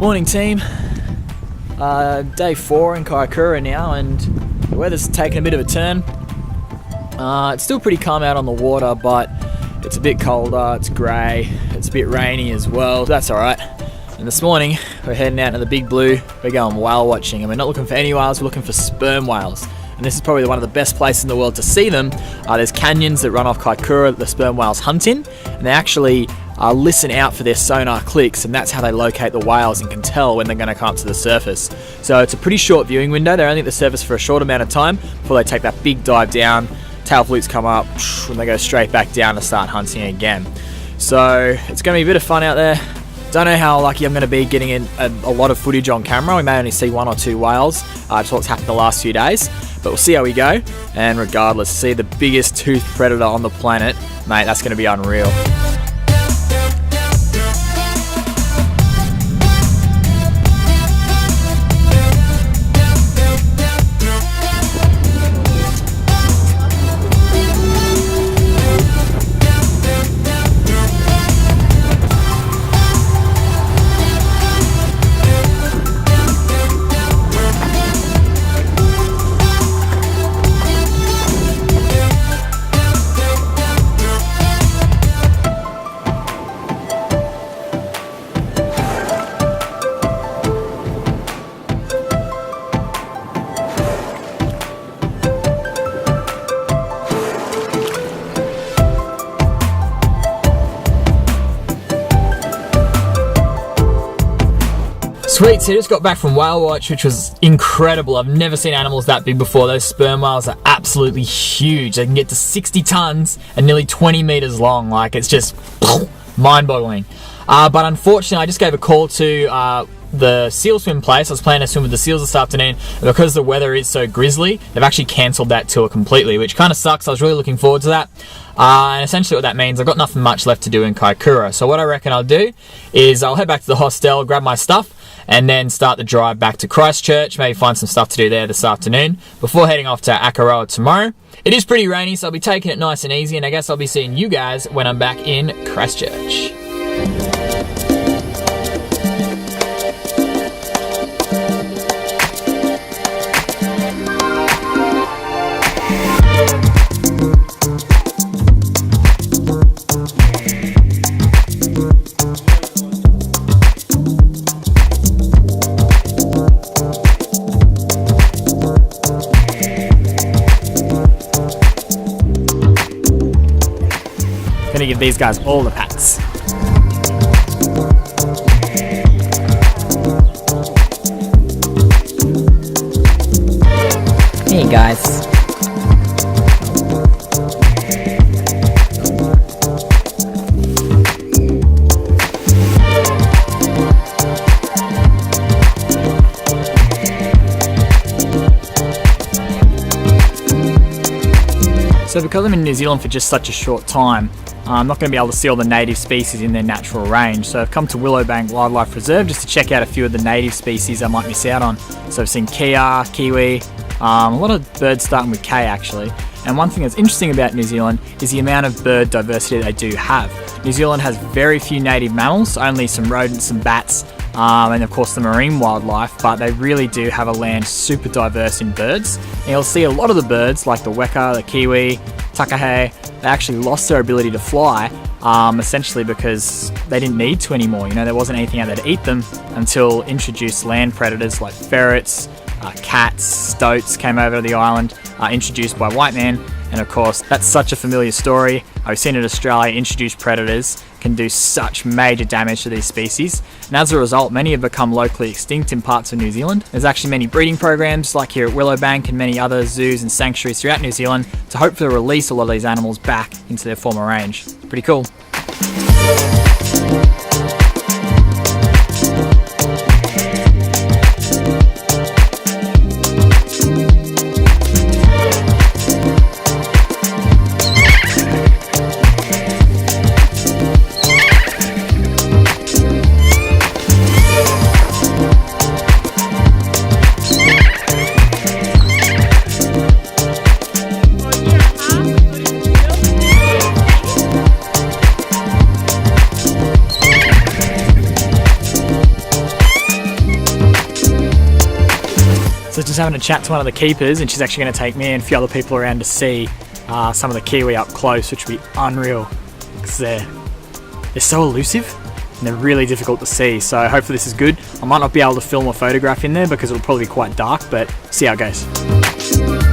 Morning team, day 4 in Kaikoura now, and the weather's taken a bit of a turn. It's still pretty calm out on the water, but it's a bit colder, it's grey, it's a bit rainy as well. That's alright. And this morning we're heading out to the big blue. We're going whale watching, and we're not looking for any whales, we're looking for sperm whales. And this is probably one of the best places in the world to see them. There's canyons that run off Kaikoura that the sperm whales hunt in, and they actually listen out for their sonar clicks, and that's how they locate the whales and can tell when they're going to come up to the surface. So it's a pretty short viewing window. They're only at the surface for a short amount of time before they take that big dive down, tail flukes come up, and they go straight back down to start hunting again. So it's going to be a bit of fun out there. Don't know how lucky I'm going to be getting in a lot of footage on camera. We may only see 1 or 2 whales, just what's happened the last few days. But we'll see how we go. And regardless, see the biggest toothed predator on the planet, mate, that's going to be unreal. Sweet, so I just got back from whale watch, which was incredible. I've never seen animals that big before. Those sperm whales are absolutely huge. They can get to 60 tons and nearly 20 meters long. Like, it's just mind-boggling. But unfortunately, I just gave a call to the seal swim place. I was planning to swim with the seals this afternoon, and because the weather is so grizzly, they've actually cancelled that tour completely, which kind of sucks. I was really looking forward to that. And essentially what that means, I've got nothing much left to do in Kaikoura. So what I reckon I'll do is I'll head back to the hostel, grab my stuff, and then start the drive back to Christchurch, maybe find some stuff to do there this afternoon, before heading off to Kaikoura tomorrow. It is pretty rainy, so I'll be taking it nice and easy, and I guess I'll be seeing you guys when I'm back in Christchurch. Gonna give these guys all the pats. Hey guys. So because I'm in New Zealand for just such a short time, I'm not going to be able to see all the native species in their natural range. So I've come to Willowbank Wildlife Reserve just to check out a few of the native species I might miss out on. So I've seen Kiwi, a lot of birds starting with K actually. And one thing that's interesting about New Zealand is the amount of bird diversity they do have. New Zealand has very few native mammals, only some rodents, some bats, and of course the marine wildlife, but they really do have a land super diverse in birds. And you'll see a lot of the birds like the weka, the kiwi, takahe, they actually lost their ability to fly, essentially because they didn't need to anymore. You know, there wasn't anything out there to eat them until introduced land predators like ferrets, cats, stoats came over to the island, introduced by white men. And of course, that's such a familiar story. I've seen in Australia, introduced predators can do such major damage to these species. And as a result, many have become locally extinct in parts of New Zealand. There's actually many breeding programs, like here at Willowbank and many other zoos and sanctuaries throughout New Zealand, to hopefully release a lot of these animals back into their former range. Pretty cool. just having a chat to one of the keepers, and she's actually going to take me and a few other people around to see some of the kiwi up close, which would be unreal, because they're so elusive and they're really difficult to see. So hopefully this is good. I might not be able to film or photograph in there because it'll probably be quite dark, but see how it goes.